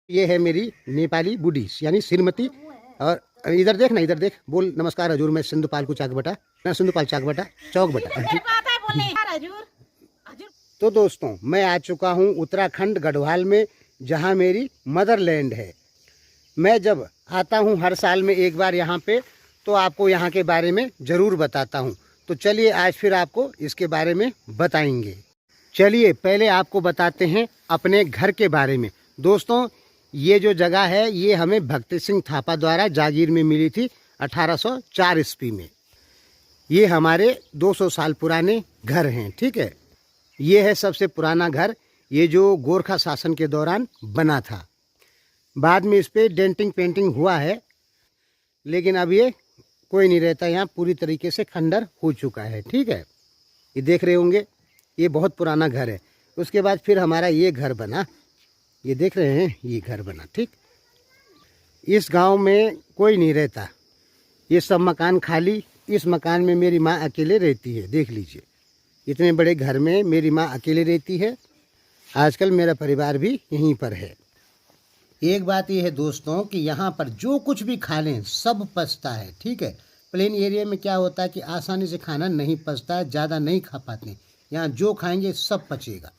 ये है मेरी नेपाली बुढ़ीस यानी श्रीमती। और इधर देख ना, इधर देख, बोल नमस्कार हजूर, मैं सिंधुपाल को चाक बटा ना, सिंधुपाल चाक बटा चौक बटा। तो दोस्तों, मैं आ चुका हूँ उत्तराखंड गढ़वाल में, जहाँ मेरी मदरलैंड है। मैं जब आता हूँ हर साल में एक बार यहाँ पे, तो आपको यहाँ के बारे में ज़रूर बताता हूँ। तो चलिए आज फिर आपको इसके बारे में बताएंगे। चलिए पहले आपको बताते हैं अपने घर के बारे में। दोस्तों, ये जो जगह है ये हमें भक्ति सिंह थापा द्वारा जागीर में मिली थी 1804 ईस्वी में। ये हमारे 200 साल पुराने घर हैं, ठीक है। ये है सबसे पुराना घर, ये जो गोरखा शासन के दौरान बना था। बाद में इस पर डेंटिंग पेंटिंग हुआ है, लेकिन अब ये कोई नहीं रहता यहाँ, पूरी तरीके से खंडर हो चुका है, ठीक है। ये देख रहे होंगे, ये बहुत पुराना घर है। उसके बाद फिर हमारा ये घर बना, ये देख रहे हैं, ये घर बना, ठीक। इस गांव में कोई नहीं रहता, ये सब मकान खाली। इस मकान में मेरी माँ अकेले रहती है, देख लीजिए। इतने बड़े घर में मेरी माँ अकेले रहती है। आजकल मेरा परिवार भी यहीं पर है। एक बात ये है दोस्तों कि यहाँ पर जो कुछ भी खा लें सब पचता है, ठीक है। प्लेन एरिया में क्या होता है कि आसानी से खाना नहीं पचता है, ज़्यादा नहीं खा पाते। यहाँ जो खाएंगे सब पचेगा,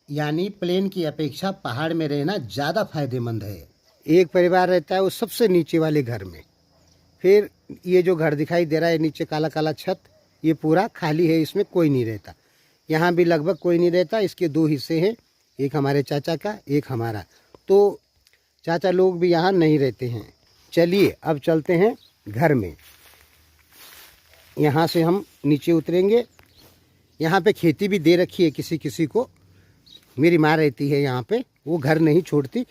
यानी प्लेन की अपेक्षा पहाड़ में रहना ज़्यादा फायदेमंद है। एक परिवार रहता है वो सबसे नीचे वाले घर में। फिर ये जो घर दिखाई दे रहा है नीचे काला काला छत, ये पूरा खाली है, इसमें कोई नहीं रहता। यहाँ भी लगभग कोई नहीं रहता। इसके दो हिस्से हैं, एक हमारे चाचा का, एक हमारा। तो चाचा लोग भी यहाँ नहीं रहते हैं। चलिए अब चलते हैं घर में। यहाँ से हम नीचे उतरेंगे। यहाँ पे खेती भी दे रखी है किसी किसी को। मेरी माँ रहती है यहाँ पे, वो घर नहीं छोड़ती,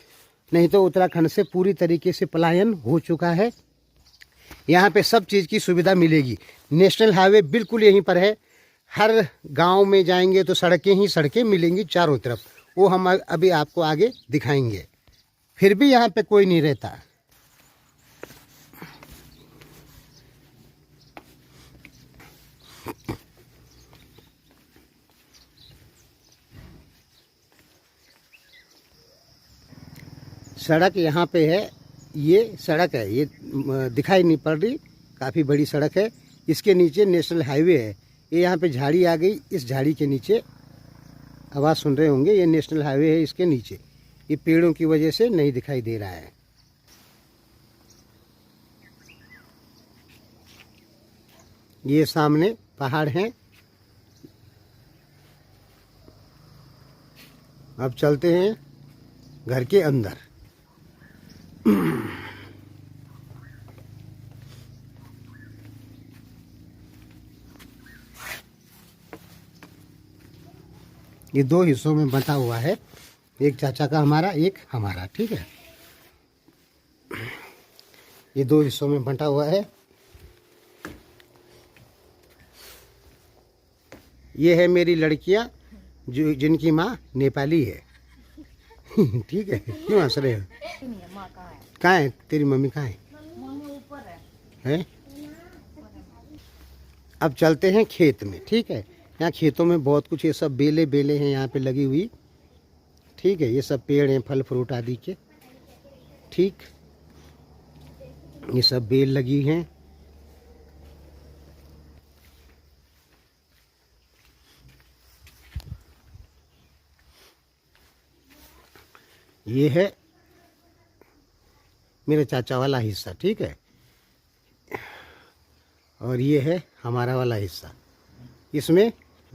नहीं तो उत्तराखंड से पूरी तरीके से पलायन हो चुका है। यहाँ पे सब चीज़ की सुविधा मिलेगी। नेशनल हाईवे बिल्कुल यहीं पर है। हर गांव में जाएंगे तो सड़कें ही सड़कें मिलेंगी चारों तरफ, वो हम अभी आपको आगे दिखाएंगे। फिर भी यहाँ पे कोई नहीं रहता। सड़क यहाँ पे है, ये सड़क है, ये दिखाई नहीं पड़ रही, काफ़ी बड़ी सड़क है। इसके नीचे नेशनल हाईवे है। ये यहाँ पे झाड़ी आ गई, इस झाड़ी के नीचे आवाज़ सुन रहे होंगे, ये नेशनल हाईवे है। इसके नीचे ये पेड़ों की वजह से नहीं दिखाई दे रहा है। ये सामने पहाड़ हैं। अब चलते हैं घर के अंदर। ये दो हिस्सों में बंटा हुआ है, एक चाचा का हमारा, एक हमारा, ठीक है। ये दो हिस्सों में बंटा हुआ है। ये है मेरी लड़कियां जो जिनकी माँ नेपाली है। ठीक है, क्यों हंस रहे हो? कहाँ है तेरी मम्मी, कहाँ है? है? अब चलते हैं खेत में, ठीक है। यहाँ खेतों में बहुत कुछ, ये सब बेले बेले हैं यहाँ पे लगी हुई, ठीक है। ये सब पेड़ हैं फल फ्रूट आदि के, ठीक। ये सब बेल लगी हैं। ये है मेरे चाचा वाला हिस्सा, ठीक है। और ये है हमारा वाला हिस्सा। इसमें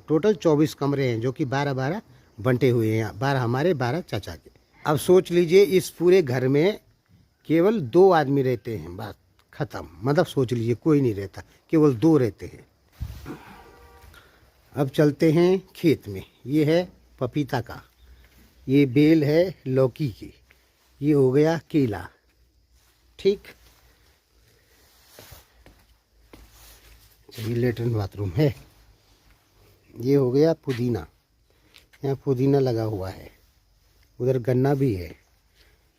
टोटल 24 कमरे हैं, जो कि 12-12 बंटे हुए हैं, 12 हमारे 12 चाचा के। अब सोच लीजिए इस पूरे घर में केवल 2 आदमी रहते हैं, बस खत्म। मतलब सोच लीजिए कोई नहीं रहता, केवल 2 रहते हैं। अब चलते हैं खेत में। ये है पपीता का, ये बेल है लौकी की, ये हो गया केला, ठीक। ये लेटरिन बाथरूम है। ये हो गया पुदीना, यहाँ पुदीना लगा हुआ है। उधर गन्ना भी है।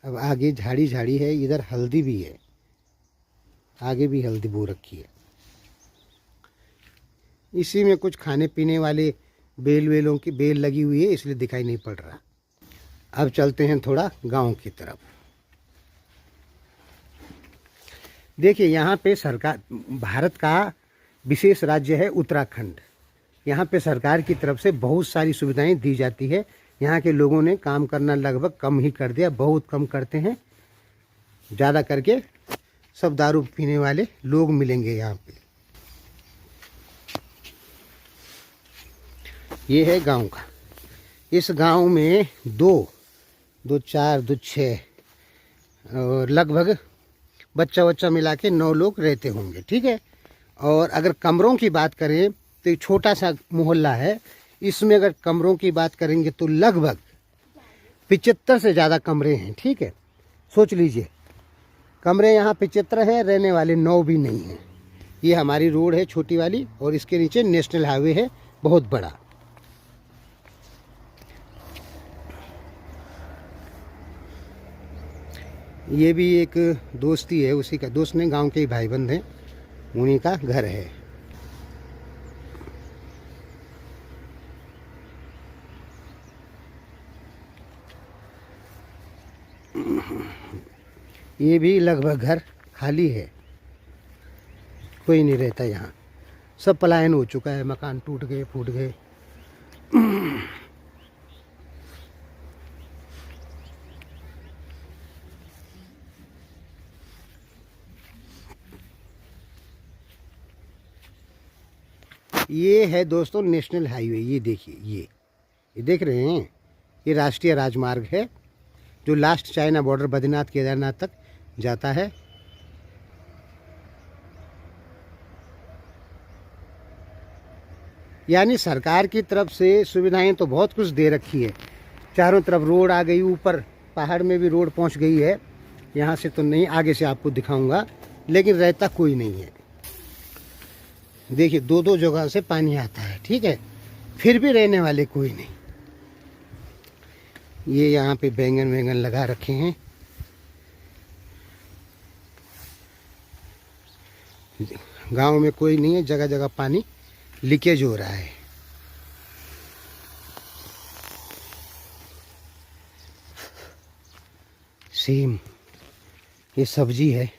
अब आगे झाड़ी झाड़ी है, इधर हल्दी भी है, आगे भी हल्दी बो रखी है। इसी में कुछ खाने पीने वाले बेल वेलों की बेल लगी हुई है, इसलिए दिखाई नहीं पड़ रहा। अब चलते हैं थोड़ा गांव की तरफ। देखिए यहाँ पे सरकार, भारत का विशेष राज्य है उत्तराखंड। यहाँ पे सरकार की तरफ से बहुत सारी सुविधाएं दी जाती है। यहाँ के लोगों ने काम करना लगभग कम ही कर दिया, बहुत कम करते हैं। ज़्यादा करके सब दारू पीने वाले लोग मिलेंगे यहाँ पे। ये है गांव का। इस गांव में दो 4 2 6 और लगभग बच्चा मिला के 9 लोग रहते होंगे, ठीक है। और अगर कमरों की बात करें तो छोटा सा मोहल्ला है। इसमें अगर कमरों की बात करेंगे तो लगभग 75 से ज़्यादा कमरे हैं, ठीक है। सोच लीजिए, कमरे यहाँ 75 हैं, रहने वाले 9 भी नहीं हैं। ये हमारी रोड है छोटी वाली, और इसके नीचे नेशनल हाईवे है बहुत बड़ा। ये भी एक दोस्ती है, उसी का दोस्त ने, गांव के ही भाईबंद हैं, उन्हीं का घर है। ये भी लगभग घर खाली है, कोई नहीं रहता यहाँ। सब पलायन हो चुका है, मकान टूट गए, फूट गए। ये है दोस्तों नेशनल हाईवे। ये देखिए, ये देख रहे हैं, ये राष्ट्रीय राजमार्ग है जो last China border Badrinath Kedarnath तक जाता है। यानी सरकार की तरफ से सुविधाएं तो बहुत कुछ दे रखी है। चारों तरफ रोड आ गई, ऊपर पहाड़ में भी रोड पहुंच गई है। यहाँ से तो नहीं, आगे से आपको दिखाऊंगा, लेकिन रहता कोई नहीं है। देखिए 2 जगह से पानी आता है, ठीक है, फिर भी रहने वाले कोई नहीं। ये यहाँ पे बैंगन वैंगन लगा रखे हैं। गांव में कोई नहीं है, जगह जगह पानी लीकेज हो रहा है। सेम ये सब्जी है।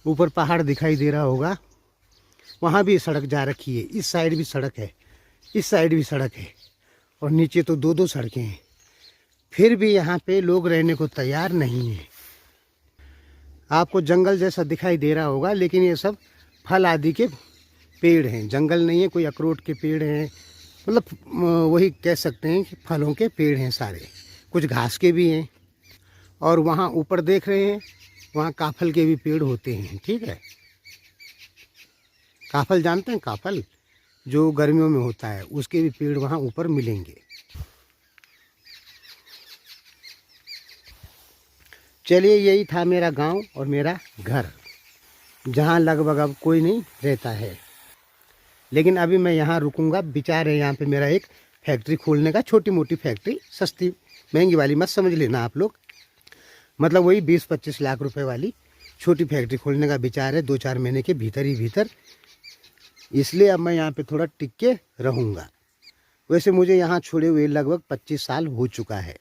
ऊपर पहाड़ दिखाई दे रहा होगा, वहाँ भी सड़क जा रखी है। इस साइड भी सड़क है, इस साइड भी सड़क है, और नीचे तो 2 सड़कें हैं। फिर भी यहाँ पे लोग रहने को तैयार नहीं है। आपको जंगल जैसा दिखाई दे रहा होगा, लेकिन ये सब फल आदि के पेड़ हैं, जंगल नहीं है। कोई अखरोट के पेड़ हैं, मतलब वही कह सकते हैं कि फलों के पेड़ हैं सारे। कुछ घास के भी हैं, और वहाँ ऊपर देख रहे हैं, वहाँ काफल के भी पेड़ होते हैं, ठीक है। काफल जानते हैं? काफल जो गर्मियों में होता है, उसके भी पेड़ वहाँ ऊपर मिलेंगे। चलिए, यही था मेरा गांव और मेरा घर, जहाँ लगभग अब कोई नहीं रहता है। लेकिन अभी मैं यहाँ रुकूंगा। विचार है यहाँ पे मेरा एक फैक्ट्री खोलने का, छोटी मोटी फैक्ट्री, सस्ती महंगी वाली मत समझ लेना आप लोग। मतलब वही 20-25 लाख रुपए वाली छोटी फैक्ट्री खोलने का विचार है 2-4 महीने के भीतर ही भीतर। इसलिए अब मैं यहाँ पे थोड़ा टिक के रहूँगा। वैसे मुझे यहाँ छोड़े हुए लगभग 25 साल हो चुका है।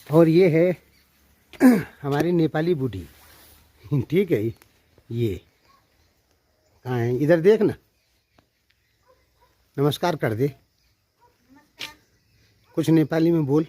और ये है हमारी नेपाली बूढ़ी, ठीक है। ये कहाँ है? इधर देख ना, नमस्कार कर दे, कुछ नेपाली में बोल।